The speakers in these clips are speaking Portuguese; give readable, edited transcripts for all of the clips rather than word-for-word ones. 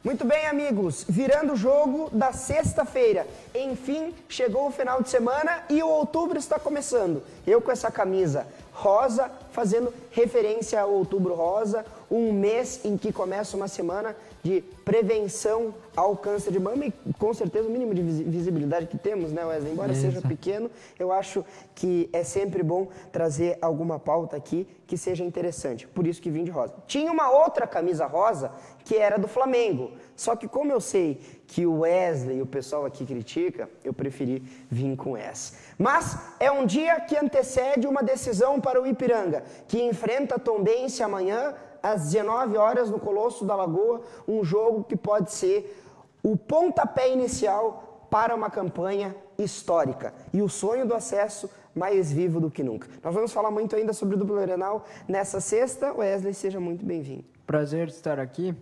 Muito bem, amigos, virando o jogo da sexta-feira. Enfim, chegou o final de semana e o outubro está começando. Eu com essa camisa rosa, fazendo referência ao Outubro Rosa, um mês em que começa uma semana de prevenção ao câncer de mama e com certeza o mínimo de visibilidade que temos, né, Wesley? Embora seja pequeno, eu acho que é sempre bom trazer alguma pauta aqui que seja interessante, por isso que vim de rosa. Tinha uma outra camisa rosa que era do Flamengo, só que como eu sei que o Wesley e o pessoal aqui critica, eu preferi vir com essa. Mas é um dia que antecede uma decisão para o Ipiranga, que enfrenta a Tombense amanhã às 19 horas no Colosso da Lagoa, um jogo que pode ser o pontapé inicial para uma campanha histórica e o sonho do acesso mais vivo do que nunca. Nós vamos falar muito ainda sobre o duplo Grenal nessa sexta. Wesley, seja muito bem-vindo. Prazer estar aqui.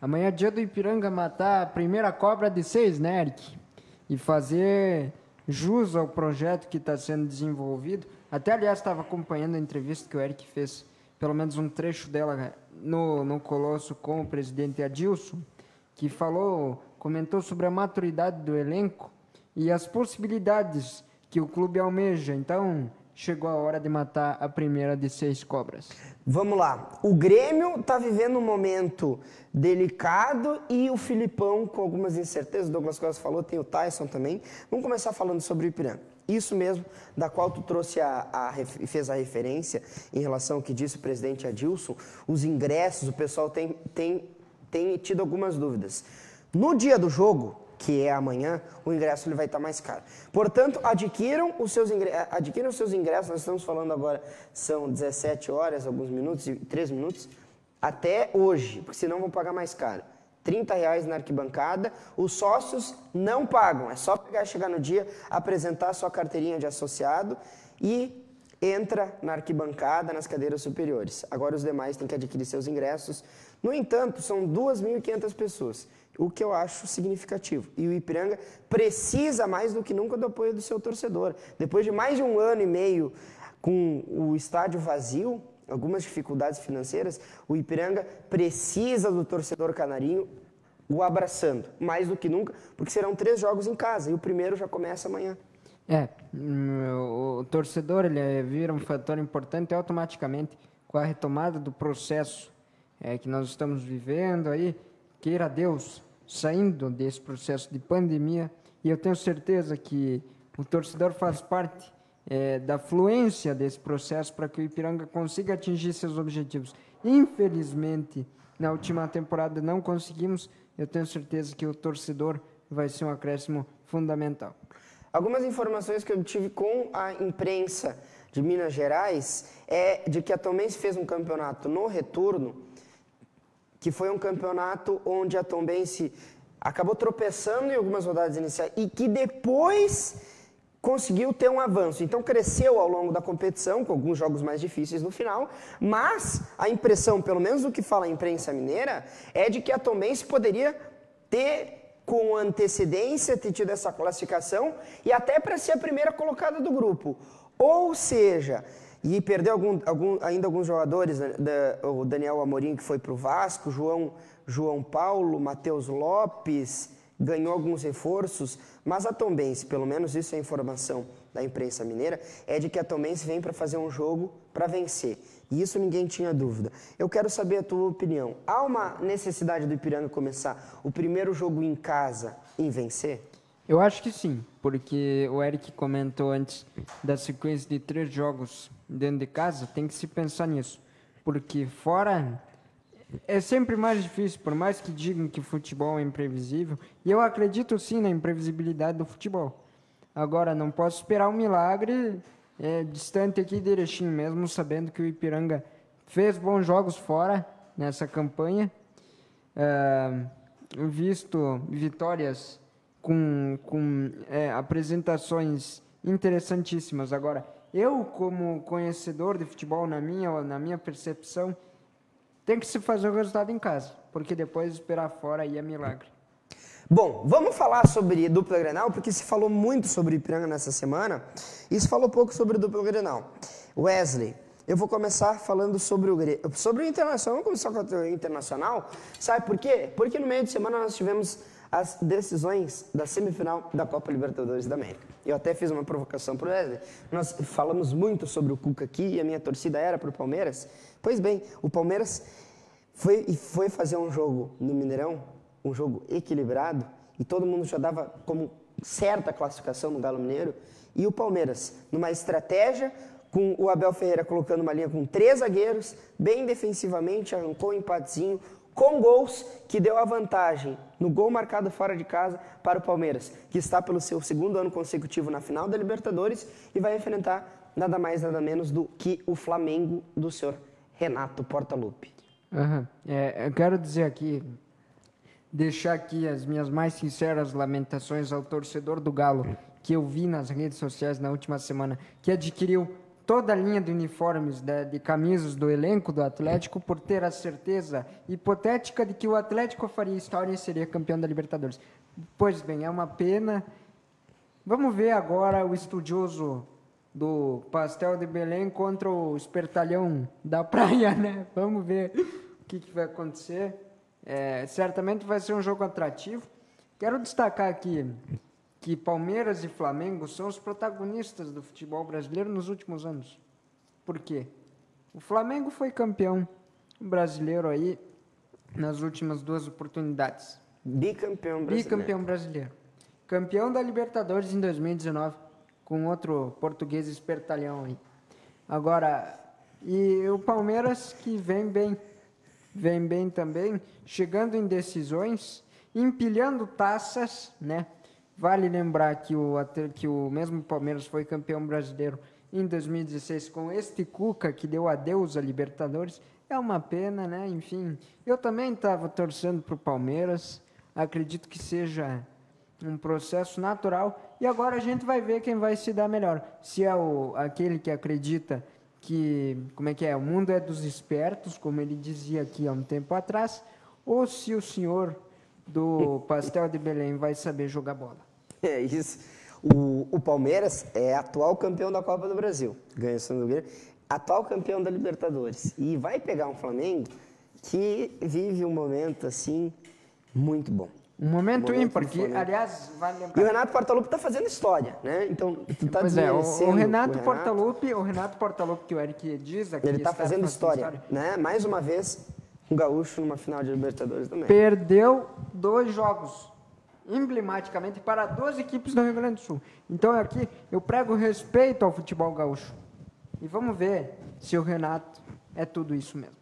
Amanhã é dia do Ipiranga matar a primeira cobra de 6, né, Eric? E fazer jus ao projeto que está sendo desenvolvido. Até, aliás, estava acompanhando a entrevista que o Eric fez, pelo menos um trecho dela no Colosso com o presidente Adilson, que comentou sobre a maturidade do elenco e as possibilidades que o clube almeja. Então, chegou a hora de matar a primeira de 6 cobras. Vamos lá. O Grêmio está vivendo um momento delicado e o Filipão com algumas incertezas. O Douglas Costa falou, tem o Tyson também. Vamos começar falando sobre o Ipiranga. Isso mesmo, da qual tu trouxe fez a referência em relação ao que disse o presidente Adilson, os ingressos, o pessoal tem tido algumas dúvidas. No dia do jogo, que é amanhã, o ingresso ele vai estar mais caro. Portanto, adquiram os seus ingressos, nós estamos falando agora, são 17 horas, alguns minutos, 3 minutos, até hoje, porque senão vão pagar mais caro. R$30 na arquibancada, os sócios não pagam, é só chegar no dia, apresentar a sua carteirinha de associado e entra na arquibancada, nas cadeiras superiores. Agora os demais têm que adquirir seus ingressos. No entanto, são 2.500 pessoas, o que eu acho significativo. E o Ipiranga precisa mais do que nunca do apoio do seu torcedor. Depois de mais de 1 ano e meio com o estádio vazio, algumas dificuldades financeiras, o Ipiranga precisa do torcedor canarinho o abraçando, mais do que nunca, porque serão 3 jogos em casa e o primeiro já começa amanhã. O torcedor ele vira um fator importante automaticamente com a retomada do processo que nós estamos vivendo aí, queira Deus, saindo desse processo de pandemia, e eu tenho certeza que o torcedor faz parte da fluência desse processo para que o Ipiranga consiga atingir seus objetivos. Infelizmente, na última temporada não conseguimos, eu tenho certeza que o torcedor vai ser um acréscimo fundamental. Algumas informações que eu tive com a imprensa de Minas Gerais é de que a Tombense fez um campeonato no retorno, que foi um campeonato onde a Tombense acabou tropeçando em algumas rodadas iniciais e que depois conseguiu ter um avanço. Então cresceu ao longo da competição, com alguns jogos mais difíceis no final, mas a impressão, pelo menos do que fala a imprensa mineira, é de que a Tombense poderia ter com antecedência ter tido essa classificação e até para ser a primeira colocada do grupo. Ou seja, e perdeu ainda alguns jogadores, o Daniel Amorim que foi para o Vasco, João Paulo, Matheus Lopes, ganhou alguns reforços, mas a Tombense, pelo menos isso é a informação da imprensa mineira, é de que a Tombense vem para fazer um jogo para vencer. E isso ninguém tinha dúvida. Eu quero saber a tua opinião. Há uma necessidade do Ipiranga começar o primeiro jogo em casa em vencer? Eu acho que sim, porque o Eric comentou antes da sequência de 3 jogos dentro de casa, tem que se pensar nisso. Porque fora é sempre mais difícil, por mais que digam que futebol é imprevisível, e eu acredito sim na imprevisibilidade do futebol. Agora, não posso esperar um milagre distante aqui de Erechim, mesmo sabendo que o Ipiranga fez bons jogos fora nessa campanha, visto vitórias com apresentações interessantíssimas. Agora, eu como conhecedor de futebol, na minha percepção, tem que se fazer o resultado em casa, porque depois esperar fora aí é milagre. Bom, vamos falar sobre dupla Grenal, porque se falou muito sobre o Ipiranga nessa semana e se falou pouco sobre o dupla Grenal. Wesley, eu vou começar falando sobre o Internacional. Vamos começar com o Internacional. Sabe por quê? Porque no meio de semana nós tivemos as decisões da semifinal da Copa Libertadores da América. Eu até fiz uma provocação para o Wesley. Nós falamos muito sobre o Cuca aqui e a minha torcida era para o Palmeiras. Pois bem, o Palmeiras foi fazer um jogo no Mineirão, um jogo equilibrado, e todo mundo já dava como certa classificação no Galo Mineiro. E o Palmeiras, numa estratégia, com o Abel Ferreira colocando uma linha com 3 zagueiros, bem defensivamente, arrancou um empatezinho, com gols que deu a vantagem no gol marcado fora de casa para o Palmeiras, que está pelo seu 2º ano consecutivo na final da Libertadores e vai enfrentar nada mais, nada menos do que o Flamengo do senhor Renato Portaluppi. Eu quero dizer aqui, deixar aqui as minhas mais sinceras lamentações ao torcedor do Galo, que eu vi nas redes sociais na última semana, que adquiriu toda a linha de uniformes de camisas do elenco do Atlético por ter a certeza hipotética de que o Atlético faria história e seria campeão da Libertadores. Pois bem, é uma pena. Vamos ver agora o estudioso do Pastel de Belém contra o espertalhão da praia, né? Vamos ver o que vai acontecer. Certamente vai ser um jogo atrativo. Quero destacar aqui que Palmeiras e Flamengo são os protagonistas do futebol brasileiro nos últimos anos. Por quê? O Flamengo foi campeão brasileiro aí nas últimas 2 oportunidades. Bicampeão brasileiro. Campeão da Libertadores em 2019, com outro português espertalhão aí. Agora, e o Palmeiras que vem bem também, chegando em decisões, empilhando taças, né? Vale lembrar que o mesmo Palmeiras foi campeão brasileiro em 2016 com este Cuca, que deu adeus à Libertadores. É uma pena, né? Enfim, eu também estava torcendo para o Palmeiras. Acredito que seja um processo natural. E agora a gente vai ver quem vai se dar melhor. Se é aquele que acredita que, o mundo é dos espertos, como ele dizia aqui há um tempo atrás, ou se o senhor do Pastel de Belém vai saber jogar bola. É isso. O Palmeiras é atual campeão da Copa do Brasil. Ganha o segundo lugar. Atual campeão da Libertadores. E vai pegar um Flamengo que vive um momento, assim, muito bom. Um momento ímpar, que, aliás, vale lembrar... E o Renato Portaluppi está fazendo história, né? Então, tu tá o Renato Portaluppi, que o Eric diz aqui... Ele está fazendo história, né? Mais uma vez, um gaúcho numa final de Libertadores também. Perdeu 2 jogos, emblematicamente, para 2 equipes do Rio Grande do Sul. Então, aqui, eu prego respeito ao futebol gaúcho. E vamos ver se o Renato é tudo isso mesmo.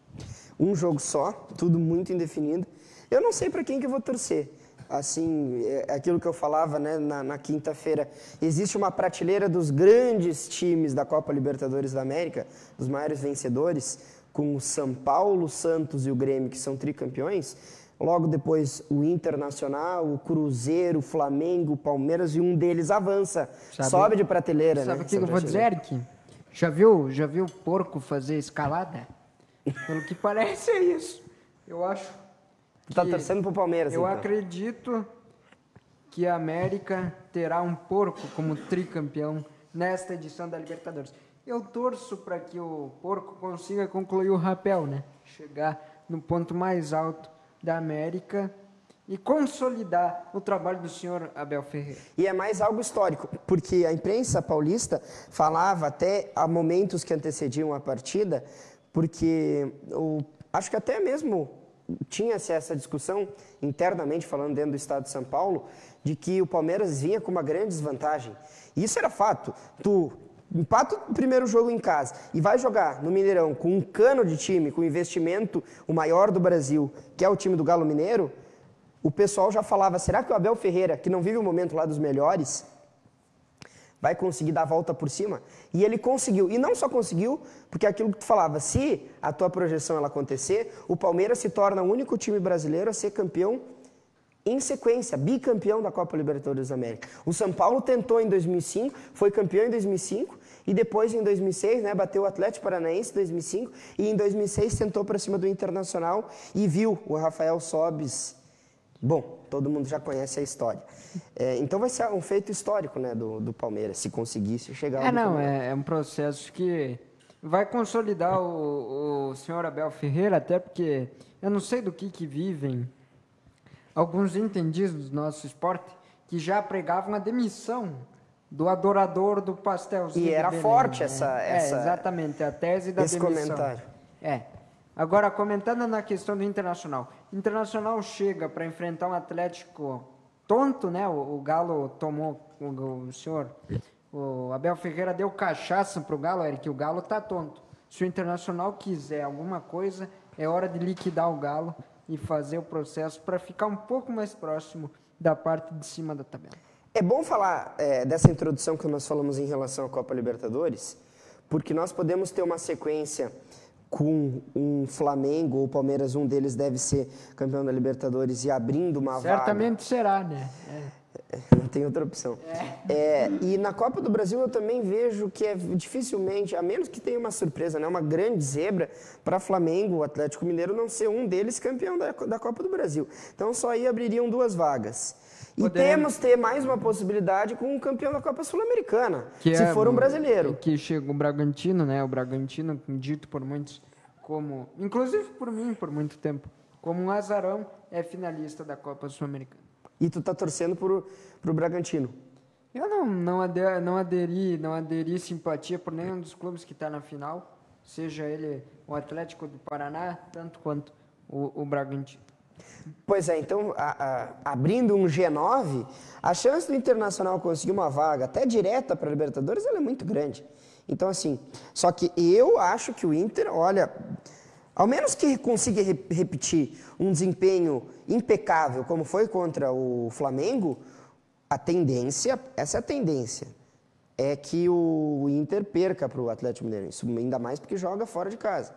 Um jogo só, tudo muito indefinido. Eu não sei para quem que eu vou torcer. Assim, é aquilo que eu falava, né, na quinta-feira. Existe uma prateleira dos grandes times da Copa Libertadores da América, dos maiores vencedores, com o São Paulo, o Santos e o Grêmio, que são tricampeões. Logo depois, o Internacional, o Cruzeiro, o Flamengo, o Palmeiras, e um deles avança. Sobe de prateleira, sabe né? Sabe o que eu vou dizer, Eric? Já viu o porco fazer escalada? Pelo que parece é isso. Eu acho... Tu tá torcendo pro Palmeiras, Eu então. acredito que a América terá um porco como tricampeão nesta edição da Libertadores. Eu torço para que o porco consiga concluir o rapel, né? Chegar no ponto mais alto da América e consolidar o trabalho do senhor Abel Ferreira. E é mais algo histórico, porque a imprensa paulista falava até há momentos que antecediam a partida, porque acho que até mesmo tinha-se essa discussão internamente, falando dentro do estado de São Paulo, de que o Palmeiras vinha com uma grande desvantagem. E isso era fato. Tu empata o primeiro jogo em casa e vai jogar no Mineirão com um cano de time, com investimento o maior do Brasil, que é o time do Galo Mineiro, o pessoal já falava, será que o Abel Ferreira, que não vive o momento lá dos melhores, vai conseguir dar a volta por cima? E ele conseguiu. E não só conseguiu, porque aquilo que tu falava, se a tua projeção ela acontecer, o Palmeiras se torna o único time brasileiro a ser campeão em sequência, bicampeão da Copa Libertadores da América. O São Paulo tentou em 2005, foi campeão em 2005, e depois em 2006, né, bateu o Atlético Paranaense em 2005, e em 2006 tentou para cima do Internacional e viu o Rafael Sobis. Bom, todo mundo já conhece a história. Então vai ser um feito histórico, né, do Palmeiras, se conseguisse chegar ao é um processo que vai consolidar o senhor Abel Ferreira, até porque eu não sei do que vivem alguns entendidos do nosso esporte que já pregavam a demissão do adorador do pastelzinho. E era Belém, forte né? essa exatamente, a tese da esse demissão. comentário. Agora, comentando na questão do Internacional. O Internacional chega para enfrentar um Atlético tonto, né? O Galo tomou, o Abel Ferreira deu cachaça pro Galo, Eric, o Galo tá tonto. Se o Internacional quiser alguma coisa, é hora de liquidar o Galo e fazer o processo para ficar um pouco mais próximo da parte de cima da tabela. É bom falar dessa introdução que nós falamos em relação à Copa Libertadores, porque nós podemos ter uma sequência com um Flamengo ou Palmeiras, um deles deve ser campeão da Libertadores e abrindo uma vaga. Certamente será, né? Não tem outra opção. E na Copa do Brasil eu também vejo que é dificilmente, a menos que tenha uma surpresa, né, uma grande zebra para Flamengo, o Atlético Mineiro não ser um deles campeão da Copa do Brasil. Então só aí abririam 2 vagas. E temos ter mais uma possibilidade com um campeão da Copa Sul-Americana, se for um brasileiro. Que chega o Bragantino, né? O Bragantino, dito por muitos como, inclusive por mim, por muito tempo, como um azarão, é finalista da Copa Sul-Americana. E tu tá torcendo pro Bragantino? Eu não aderi simpatia por nenhum dos clubes que está na final, seja ele o Atlético do Paraná, tanto quanto o Bragantino. Pois é, então, abrindo um G9, a chance do Internacional conseguir uma vaga até direta para a Libertadores, ela é muito grande. Então, assim, só que eu acho que o Inter, olha, ao menos que consiga repetir um desempenho impecável, como foi contra o Flamengo, essa é a tendência, é que o Inter perca para o Atlético Mineiro, isso ainda mais porque joga fora de casa.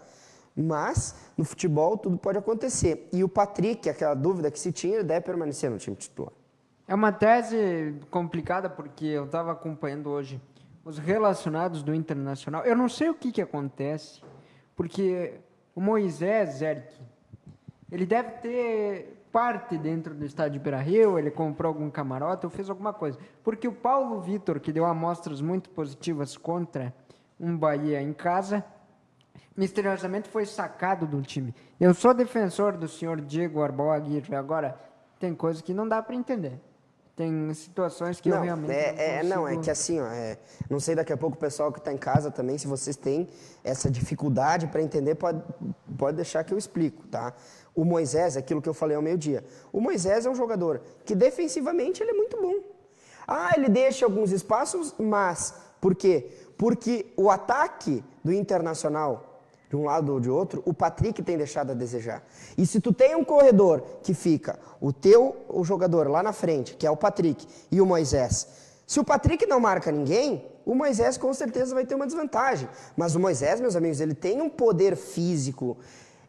Mas, no futebol, tudo pode acontecer. E o Patrick, aquela dúvida que se tinha, ele deve permanecer no time titular. É uma tese complicada, porque eu estava acompanhando hoje os relacionados do Internacional. Eu não sei o que acontece, porque o Moisés, Eric, ele deve ter parte dentro do estádio Beira-Rio, ele comprou algum camarote ou fez alguma coisa. Porque o Paulo Vitor, que deu amostras muito positivas contra um Bahia em casa, misteriosamente foi sacado do time. Eu sou defensor do senhor Diego Arbol Aguirre. Agora, tem coisas que não dá para entender. Tem situações que eu realmente não consigo... É que assim, não sei daqui a pouco o pessoal que está em casa também, se vocês têm essa dificuldade para entender, pode deixar que eu explico, tá? O Moisés, aquilo que eu falei ao meio-dia, o Moisés é um jogador que defensivamente ele é muito bom. Ele deixa alguns espaços, mas por quê? Porque o ataque do Internacional, de um lado ou de outro, o Patrick tem deixado a desejar. E se tu tem um corredor que fica o jogador lá na frente, que é o Patrick, e o Moisés, se o Patrick não marca ninguém, o Moisés com certeza vai ter uma desvantagem. Mas o Moisés, meus amigos, ele tem um poder físico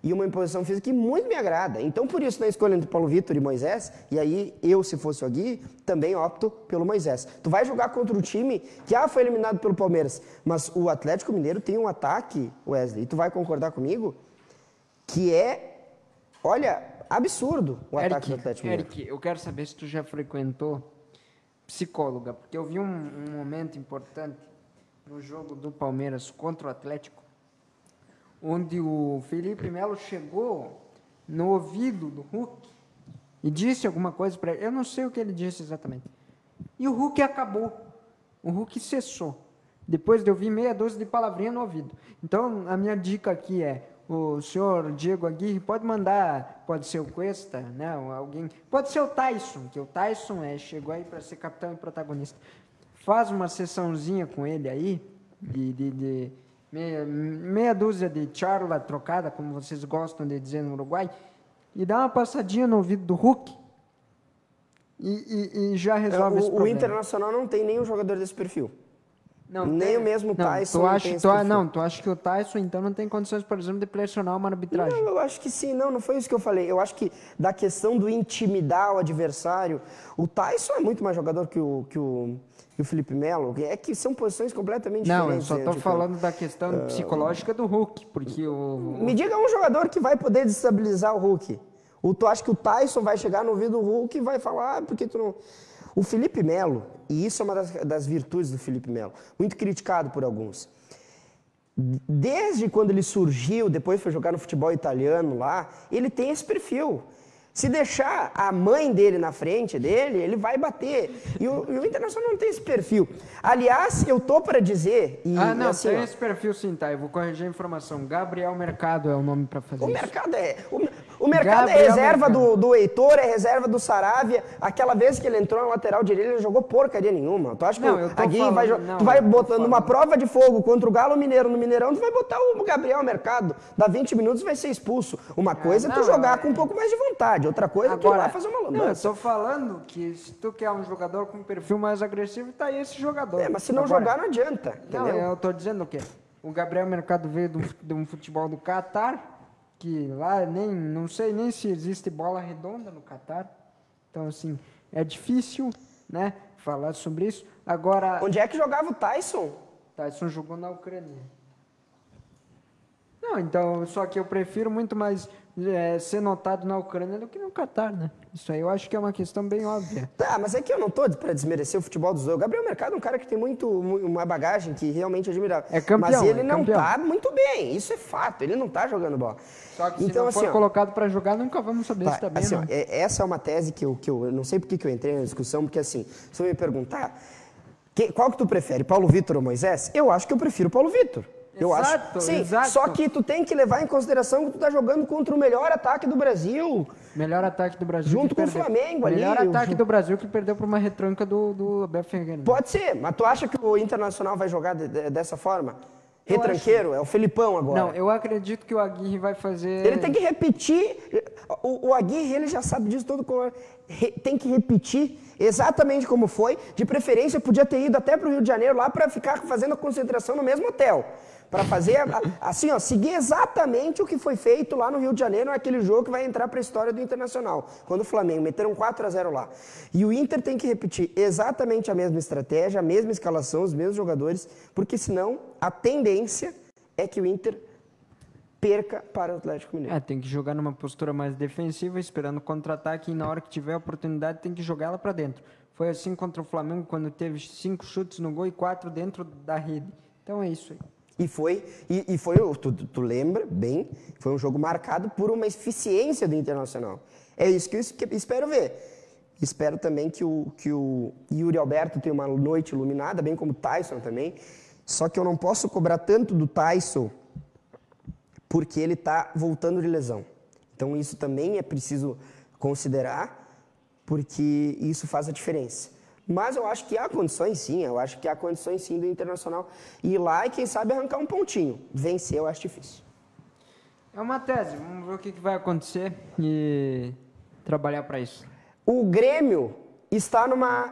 e uma imposição física que muito me agrada. Então, por isso, na escolha entre Paulo Vitor e Moisés, e aí eu, se fosse o Agui, também opto pelo Moisés. Tu vai jogar contra um time que foi eliminado pelo Palmeiras, mas o Atlético Mineiro tem um ataque, Wesley, e tu vai concordar comigo, que é, olha, absurdo o ataque do Atlético Mineiro. Eric, eu quero saber se tu já frequentou psicóloga, porque eu vi um momento importante no jogo do Palmeiras contra o Atlético, onde o Felipe Melo chegou no ouvido do Hulk e disse alguma coisa para ele. Eu não sei o que ele disse exatamente. E o Hulk acabou. O Hulk cessou. Depois de ouvir meia dúzia de palavrinha no ouvido. Então, a minha dica aqui é, o senhor Diego Aguirre pode mandar, pode ser o Cuesta, né, alguém, pode ser o Tyson, que o Tyson chegou aí para ser capitão e protagonista. Faz uma sessãozinha com ele aí, de meia dúzia de charla trocada, como vocês gostam de dizer no Uruguai, e dá uma passadinha no ouvido do Hulk e já resolve esse problema. O Internacional não tem nenhum jogador desse perfil. Não, nem o mesmo Tyson tem esse perfil. Tu acha que o Tyson, então, não tem condições, por exemplo, de pressionar uma arbitragem? Não, eu acho que sim. Não foi isso que eu falei. Eu acho que da questão do intimidar o adversário, o Tyson é muito mais jogador que o Felipe Melo. É que são posições completamente diferentes. Não, eu só estou falando da questão psicológica do Hulk, porque Me diga um jogador que vai poder desestabilizar o Hulk. Tu acha que o Tyson vai chegar no ouvido do Hulk e vai falar, porque tu não... O Felipe Melo, e isso é uma das virtudes do Felipe Melo, muito criticado por alguns, desde quando ele surgiu, depois foi jogar no futebol italiano lá, ele tem esse perfil. Se deixar a mãe dele na frente dele, ele vai bater. E o Internacional não tem esse perfil. Aliás, eu tô para dizer... não, assim, tem esse perfil sim, tá? Eu vou corrigir a informação. Gabriel Mercado é o nome para fazer isso. O Mercado é reserva do Heitor, é reserva do Saravia. Aquela vez que ele entrou na lateral direita, ele não jogou porcaria nenhuma. Tu acha que o Aguirre tu vai botar numa prova de fogo contra o Galo Mineiro no Mineirão, tu vai botar o Gabriel Mercado. Dá 20 minutos e vai ser expulso. Uma coisa é tu jogar com um pouco mais de vontade. Outra coisa é tu ir lá fazer uma lambança. Eu tô falando que se tu quer um jogador com um perfil mais agressivo, tá aí esse jogador. Mas se não jogar, não adianta. Entendeu? Não, eu tô dizendo o quê? O Gabriel Mercado veio de um futebol do Catar, que lá não sei nem se existe bola redonda no Catar. Então, assim, é difícil, né, falar sobre isso. Agora... Onde é que jogava o Tyson? Tyson jogou na Ucrânia. Não, então, só que eu prefiro muito mais ser notado na Ucrânia do que no Catar, né? Isso aí eu acho que é uma questão bem óbvia. Tá, mas é que eu não tô para desmerecer o futebol dos dois. O Gabriel Mercado é um cara que tem uma bagagem que realmente é admirável. É campeão, mas ele não tá muito bem, isso é fato. Ele não tá jogando bola. Só que se não for colocado para jogar, nunca vamos saber se tá bem, assim, não. Essa é uma tese que eu não sei por que eu entrei na discussão, porque assim, se eu me perguntar, qual que tu prefere, Paulo Vitor ou Moisés? Eu acho que eu prefiro Paulo Vitor. Exato. Só que tu tem que levar em consideração que tu tá jogando contra o melhor ataque do Brasil. Melhor ataque do Brasil. Junto com o Flamengo ali. Melhor ataque do Brasil que perdeu por uma retranca do Abel Ferreira. Pode ser, mas tu acha que o Internacional vai jogar dessa forma? Retranqueiro? É o Felipão agora. Não, eu acredito que o Aguirre vai fazer... Ele tem que repetir, o Aguirre ele já sabe disso todo, tem que repetir exatamente como foi, de preferência podia ter ido até para o Rio de Janeiro lá para ficar fazendo a concentração no mesmo hotel, para fazer assim, ó, seguir exatamente o que foi feito lá no Rio de Janeiro, naquele jogo que vai entrar para a história do Internacional, quando o Flamengo meteram 4-0 lá. E o Inter tem que repetir exatamente a mesma estratégia, a mesma escalação, os mesmos jogadores, porque senão a tendência é que o Inter perca para o Atlético Mineiro. Tem que jogar numa postura mais defensiva, esperando contra-ataque, e na hora que tiver a oportunidade tem que jogar ela para dentro. Foi assim contra o Flamengo, quando teve 5 chutes no gol e 4 dentro da rede. Então é isso aí. E foi, tu lembra bem, foi um jogo marcado por uma eficiência do Internacional. É isso que eu espero ver. Espero também que o Yuri Alberto tenha uma noite iluminada, bem como o Tyson também. Só que eu não posso cobrar tanto do Tyson, porque ele está voltando de lesão. Então isso também é preciso considerar, porque isso faz a diferença. Mas eu acho que há condições sim, do Internacional ir lá e quem sabe arrancar um pontinho. Vencer eu acho difícil. É uma tese, vamos ver o que vai acontecer e trabalhar para isso. O Grêmio está numa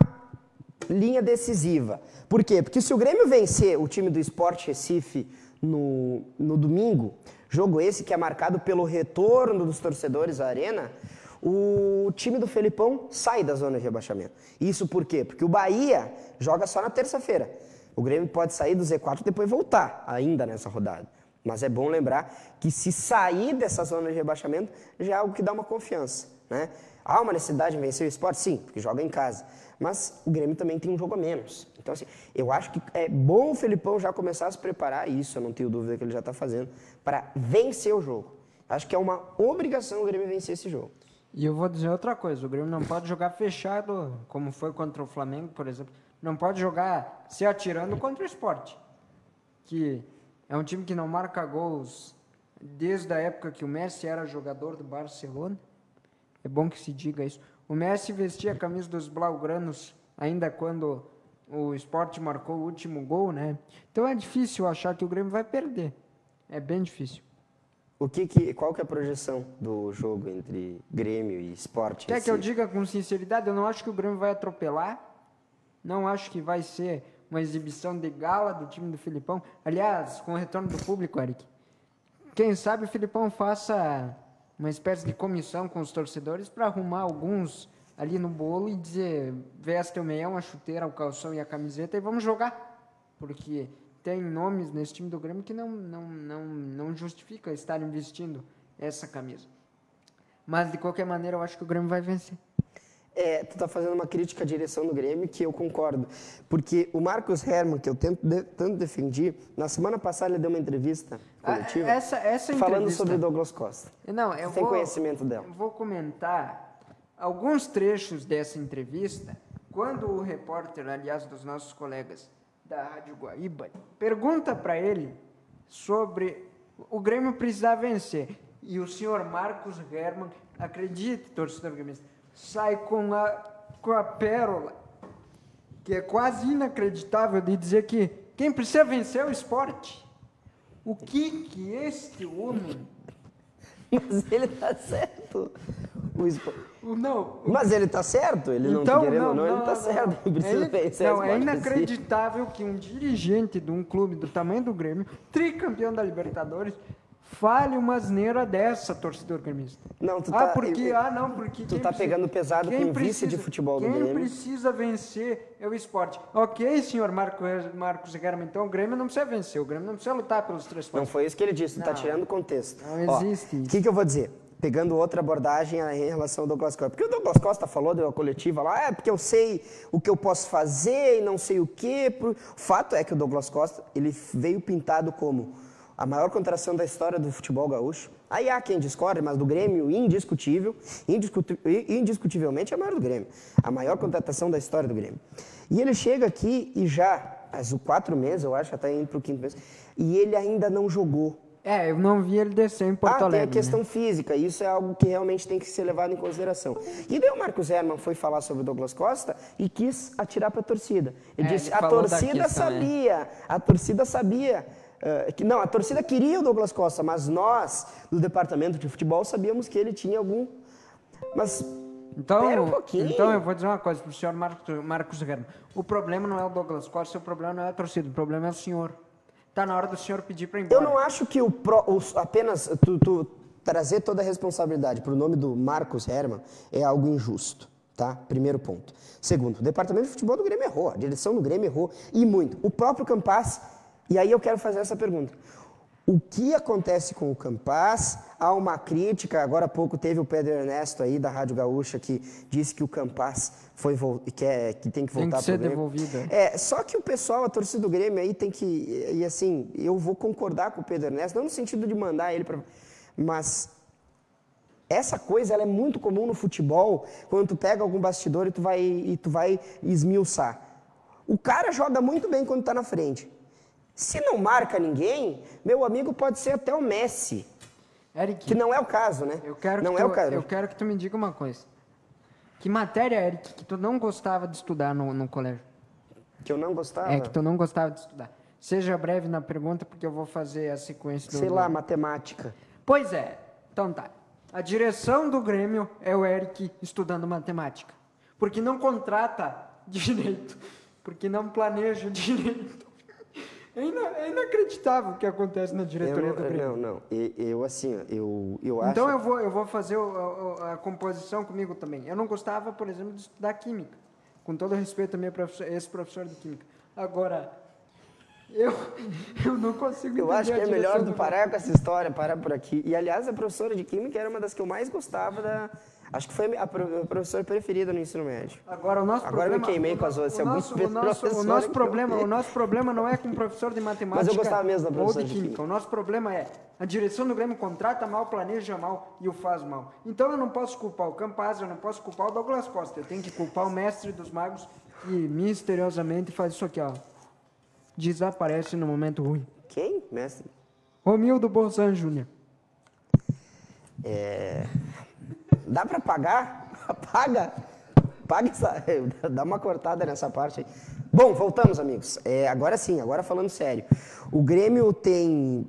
linha decisiva. Por quê? Porque se o Grêmio vencer o time do Sport Recife no domingo, jogo esse que é marcado pelo retorno dos torcedores à arena, o time do Felipão sai da zona de rebaixamento. Isso por quê? Porque o Bahia joga só na terça-feira. O Grêmio pode sair do Z4 e depois voltar ainda nessa rodada. Mas é bom lembrar que se sair dessa zona de rebaixamento, já é algo que dá uma confiança, né? Há uma necessidade de vencer o Sport? Sim, porque joga em casa. Mas o Grêmio também tem um jogo a menos. Então, assim, eu acho que é bom o Felipão já começar a se preparar, e isso eu não tenho dúvida que ele já está fazendo, para vencer o jogo. Acho que é uma obrigação o Grêmio vencer esse jogo. E eu vou dizer outra coisa, o Grêmio não pode jogar fechado, como foi contra o Flamengo, por exemplo. Não pode jogar se atirando contra o Sport, que é um time que não marca gols desde a época que o Messi era jogador do Barcelona. É bom que se diga isso. O Messi vestia a camisa dos blaugranos ainda quando o Sport marcou o último gol, né? Então é difícil achar que o Grêmio vai perder. É bem difícil. Qual que é a projeção do jogo entre Grêmio e Sport? Quer que eu diga com sinceridade? Eu não acho que o Grêmio vai atropelar. Não acho que vai ser uma exibição de gala do time do Felipão. Aliás, com o retorno do público, Eric, quem sabe o Felipão faça uma espécie de comissão com os torcedores para arrumar alguns ali no bolo e dizer, veste o meião, a chuteira, o calção e a camiseta e vamos jogar. Porque tem nomes nesse time do Grêmio que não justifica estarem vestindo essa camisa. Mas, de qualquer maneira, eu acho que o Grêmio vai vencer. tu tá fazendo uma crítica à direção do Grêmio que eu concordo. Porque o Marcos Hermann, que eu tanto defendi, na semana passada ele deu uma entrevista coletiva falando sobre o Douglas Costa. Não, Você tem conhecimento dela? Eu vou comentar alguns trechos dessa entrevista, quando o repórter, aliás, dos nossos colegas da Rádio Guaíba, pergunta para ele sobre o Grêmio precisar vencer. E o senhor Marcos Hermann, acredite, torcedor gremista, sai com a pérola, que é quase inacreditável, de dizer que quem precisa vencer é o esporte. O que este homem... Mas ele tá certo. Não. Mas ele tá certo, ele não tá querendo, não, ele tá certo. Ele precisa vencer. Não, é inacreditável que um dirigente de um clube do tamanho do Grêmio, tricampeão da Libertadores, fale uma asneira dessa, torcedor gremista. Não, tu porque tu tá pegando pesado com o vice de futebol do Grêmio. Quem precisa vencer é o esporte. Ok, senhor Marcos Hermann, então o Grêmio não precisa vencer, o Grêmio não precisa lutar pelos 3 pontos. Não foi isso que ele disse, tu tá tirando o contexto. Não existe isso. O que eu vou dizer? Pegando outra abordagem em relação ao Douglas Costa. Porque o Douglas Costa falou, deu uma coletiva lá, porque eu sei o que eu posso fazer e não sei o quê. O fato é que o Douglas Costa, ele veio pintado como a maior contratação da história do futebol gaúcho. Aí há quem discorde, mas do Grêmio, indiscutivelmente é a maior do Grêmio. A maior contratação da história do Grêmio. E ele chega aqui e já, há 4 meses, eu acho, já está indo para o 5º mês, e ele ainda não jogou. Eu não vi ele descer em Porto Alegre. Tem a questão física, isso é algo que realmente tem que ser levado em consideração. E daí o Marcos Hermann foi falar sobre o Douglas Costa e quis atirar para a torcida. Ele disse, a torcida sabia, a torcida sabia. A torcida queria o Douglas Costa, mas nós, do departamento de futebol, sabíamos que ele tinha algum... Mas, espera um pouquinho. Então eu vou dizer uma coisa para o senhor Marcos Hermann. O problema não é o Douglas Costa, o problema não é a torcida, o problema é o senhor. Está na hora do senhor pedir para ir embora. Eu não acho que apenas tu trazer toda a responsabilidade para o nome do Marcos Hermann é algo injusto, tá? Primeiro ponto. Segundo, o departamento de futebol do Grêmio errou, a direção do Grêmio errou, e muito. O próprio Campaz, e aí eu quero fazer essa pergunta. O que acontece com o Campaz? Há uma crítica, agora há pouco teve o Pedro Ernesto aí da Rádio Gaúcha que disse que o Campaz que tem que voltar para o Grêmio. Tem que ser devolvido. Só que o pessoal, a torcida do Grêmio aí tem que, e assim, eu vou concordar com o Pedro Ernesto, não no sentido de mandar ele para... Mas essa coisa, ela é muito comum no futebol, quando tu pega algum bastidor e tu vai esmiuçar. O cara joga muito bem quando está na frente. Se não marca ninguém, meu amigo, pode ser até o Messi. Eric, que não é o caso, né? Eu quero que tu me diga uma coisa. Que matéria, Eric, que tu não gostava de estudar no colégio? Que eu não gostava? Que tu não gostava de estudar. Seja breve na pergunta, porque eu vou fazer a sequência do... Sei lá, matemática. Pois é. Então tá. A direção do Grêmio é o Eric estudando matemática. Porque não contrata direito. Porque não planeja direito. É inacreditável o que acontece na diretoria do Grêmio. Não. Eu acho... Então eu vou fazer a composição comigo também. Eu não gostava, por exemplo, de estudar química. Com todo respeito também a esse professor de química. Agora, eu não consigo entender. Eu acho que é melhor tu parar com essa história, parar por aqui. E, aliás, a professora de química era uma das que eu mais gostava da... Acho que foi a professora preferida no ensino médio. Agora eu me queimei com as outras. O nosso problema não é com o professor de matemática. Mas eu gostava mesmo da professora de química. O nosso problema é a direção do Grêmio contrata mal, planeja mal e o faz mal. Então eu não posso culpar o Campaz, eu não posso culpar o Douglas Costa. Eu tenho que culpar o mestre dos magos que misteriosamente faz isso aqui, ó. Desaparece no momento ruim. Quem, mestre? Romildo Bolzan Júnior. Dá para pagar? Paga essa... Dá uma cortada nessa parte aí. Bom, voltamos, amigos. Agora sim, agora falando sério. O Grêmio tem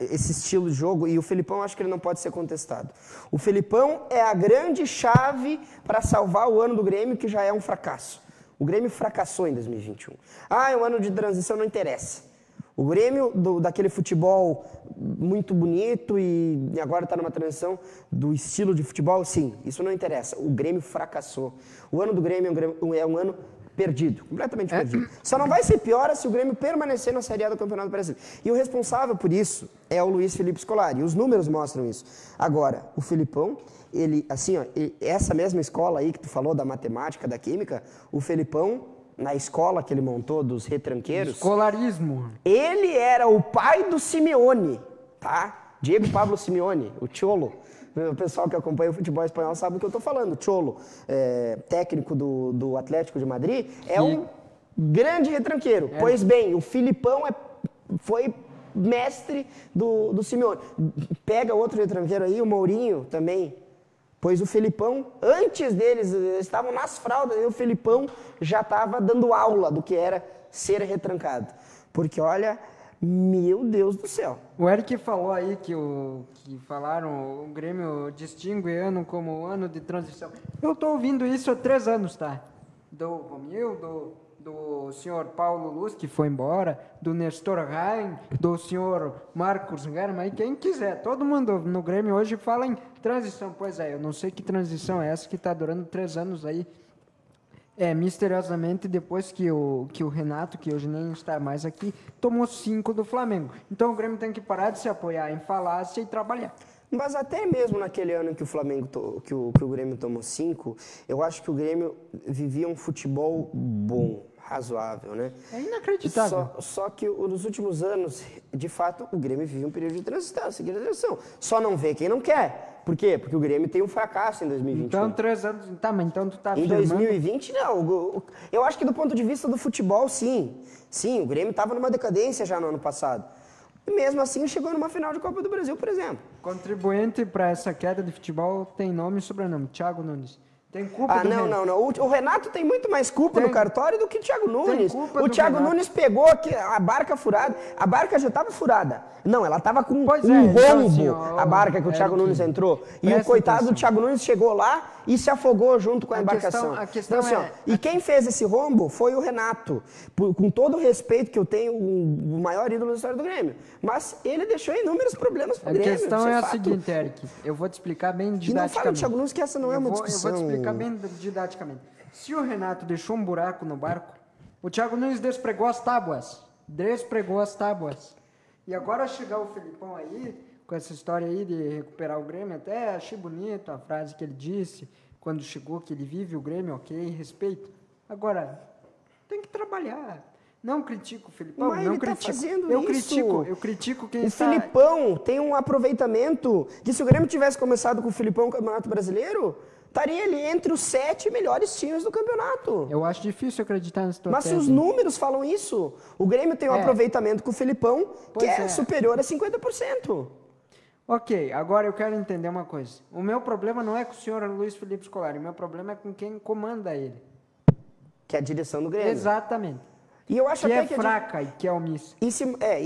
esse estilo de jogo e o Felipão acho que ele não pode ser contestado. O Felipão é a grande chave para salvar o ano do Grêmio, que já é um fracasso. O Grêmio fracassou em 2021. É um ano de transição, não interessa. O Grêmio, daquele futebol muito bonito e agora está numa transição do estilo de futebol, sim, isso não interessa. O Grêmio fracassou. O ano do Grêmio é um ano perdido, completamente perdido. Só não vai ser pior se o Grêmio permanecer na Série A do Campeonato Brasileiro. E o responsável por isso é o Luiz Felipe Scolari, e os números mostram isso. Agora, o Felipão, ele, assim, ó, essa mesma escola aí que tu falou da matemática, da química, o Felipão, na escola que ele montou dos retranqueiros... Escolarismo. Ele era o pai do Simeone, tá? Diego Pablo Simeone, o Cholo. O pessoal que acompanha o futebol espanhol sabe do que eu estou falando. Cholo, técnico do Atlético de Madrid, é um grande retranqueiro. Pois bem, o Filipão foi mestre do Simeone. Pega outro retranqueiro aí, o Mourinho também. Pois o Felipão, antes deles, eles estavam nas fraldas, e o Felipão já estava dando aula do que era ser retrancado. Porque, olha, meu Deus do céu. O Eric falou aí que falaram, o Grêmio distingue ano como ano de transição. Eu estou ouvindo isso há 3 anos, tá? Do Romildo, do senhor Paulo Luz, que foi embora, do Nestor Rain, do senhor Marcos Herman, e quem quiser. Todo mundo no Grêmio hoje fala em transição. Pois é, eu não sei que transição é essa que está durando 3 anos aí. Misteriosamente, depois que o Renato, que hoje nem está mais aqui, tomou 5 do Flamengo. Então o Grêmio tem que parar de se apoiar em falácia e trabalhar. Mas até mesmo naquele ano que o Flamengo, que o Grêmio tomou 5, eu acho que o Grêmio vivia um futebol bom, razoável, né? É inacreditável. Só que nos últimos anos, de fato, o Grêmio vive um período de transição, seguir a transição. Só não vê quem não quer. Por quê? Porque o Grêmio tem um fracasso em 2021. Então, 3 anos... Tá, mas então tu tá afirmando... Em 2020, não. Eu acho que do ponto de vista do futebol, sim. Sim, o Grêmio estava numa decadência já no ano passado. E mesmo assim chegou numa final de Copa do Brasil, por exemplo. Contribuinte para essa queda de futebol tem nome e sobrenome, Thiago Nunes. Tem culpa do Renato. Não. O Renato tem muito mais culpa do cartório do que o Thiago Nunes. O Thiago Renato. Nunes pegou a barca furada. A barca já estava furada. Não, ela estava com um rombo, então, assim, a barca que o Thiago Nunes entrou. E o coitado do Thiago Nunes chegou lá e se afogou junto com a embarcação. A questão então, assim, e quem fez esse rombo foi o Renato. Com todo o respeito que eu tenho, o maior ídolo da história do Grêmio. Mas ele deixou inúmeros problemas para o Grêmio. A questão é a fato. seguinte, Eric. Eu vou te explicar bem didaticamente. E não fala, Thiago Nunes, que essa não é uma discussão. Eu vou te explicar bem didaticamente. Se o Renato deixou um buraco no barco, o Thiago Nunes despregou as tábuas. E agora chegar o Felipão aí, com essa história aí de recuperar o Grêmio, até achei bonito a frase que ele disse, quando chegou, que ele vive o Grêmio, ok, respeito. Agora, tem que trabalhar. Não critico o Felipão, mas não ele critico. Tá fazendo eu isso. critico quem o está... O Felipão tem um aproveitamento que se o Grêmio tivesse começado com o Felipão no Campeonato Brasileiro, estaria ele entre os 7 melhores times do campeonato. Eu acho difícil acreditar nessa tua Mas tese. se os números falam isso, o Grêmio tem um aproveitamento com o Felipão que é superior a 50%. Ok, agora eu quero entender uma coisa. O meu problema não é com o senhor Luiz Felipe Scolari, o meu problema é com quem comanda ele. Que é a direção do Grêmio. Exatamente. E eu acho que até é fraca e que é omissa. E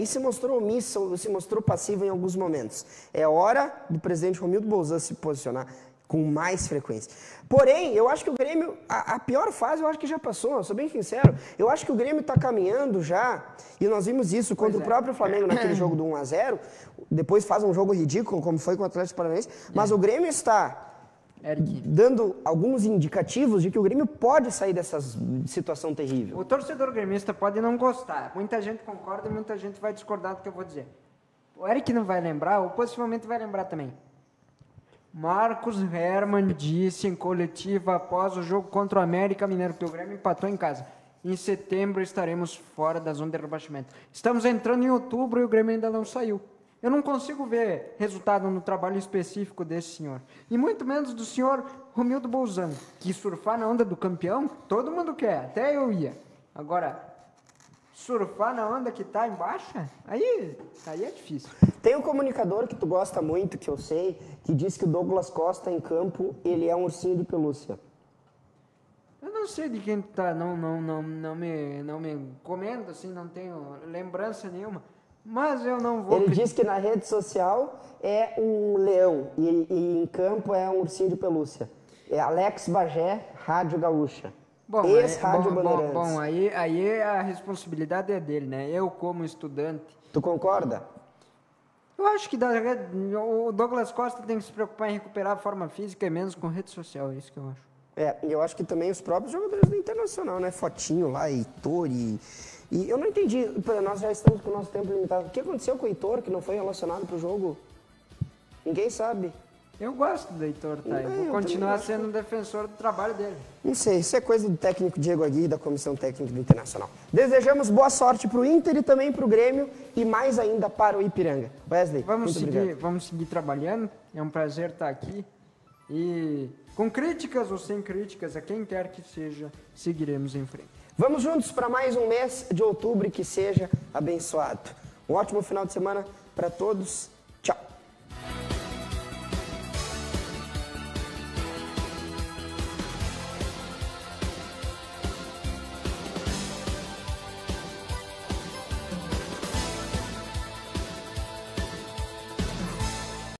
se mostrou omisso, se mostrou passivo em alguns momentos. É hora do presidente Romildo Bolzan se posicionar com mais frequência. Porém, eu acho que o Grêmio, a pior fase eu acho que já passou, eu sou bem sincero. Eu acho que o Grêmio está caminhando já, e nós vimos isso contra o próprio Flamengo naquele jogo do 1-0, depois faz um jogo ridículo, como foi com o Atlético Paranaense, mas o Grêmio está dando alguns indicativos de que o Grêmio pode sair dessa situação terrível. O torcedor gremista pode não gostar, muita gente concorda e muita gente vai discordar do que eu vou dizer. O Eric não vai lembrar, ou possivelmente vai lembrar também. Marcos Herman disse em coletiva após o jogo contra o América Mineiro que o Grêmio empatou em casa. Em setembro estaremos fora da zona de rebaixamento. Estamos entrando em outubro e o Grêmio ainda não saiu. Eu não consigo ver resultado no trabalho específico desse senhor. E muito menos do senhor Romildo Bolzan, que surfar na onda do campeão, todo mundo quer, até eu ia. Agora, surfar na onda que está em baixa, aí é difícil. Tem um comunicador que tu gosta muito, que eu sei, que diz que o Douglas Costa em campo, ele é um ursinho de pelúcia. Eu não sei de quem tá, não me comenta, assim, não tenho lembrança nenhuma. Mas eu não vou... Ele diz que na rede social é um leão e em campo é um ursinho de pelúcia. É Alex Bagé, Rádio Gaúcha. Ex-Rádio Bandeirantes. Bom, aí a responsabilidade é dele, né? Eu como estudante... Tu concorda? Eu acho que o Douglas Costa tem que se preocupar em recuperar a forma física e menos com rede social, é isso que eu acho. E eu acho que também os próprios jogadores do Internacional, né? Fotinho lá, Heitor e eu não entendi, nós já estamos com o nosso tempo limitado. O que aconteceu com o Heitor, que não foi relacionado pro jogo? Ninguém sabe. Eu gosto do Heitor, tá? Eu vou continuar sendo um defensor do trabalho dele. Não sei, isso é coisa do técnico Diego Aguirre e da comissão técnica do Internacional. Desejamos boa sorte para o Inter e também para o Grêmio e mais ainda para o Ipiranga. Wesley, vamos seguir trabalhando, é um prazer estar aqui. E com críticas ou sem críticas, a quem quer que seja, seguiremos em frente. Vamos juntos para mais um mês de outubro que seja abençoado. Um ótimo final de semana para todos.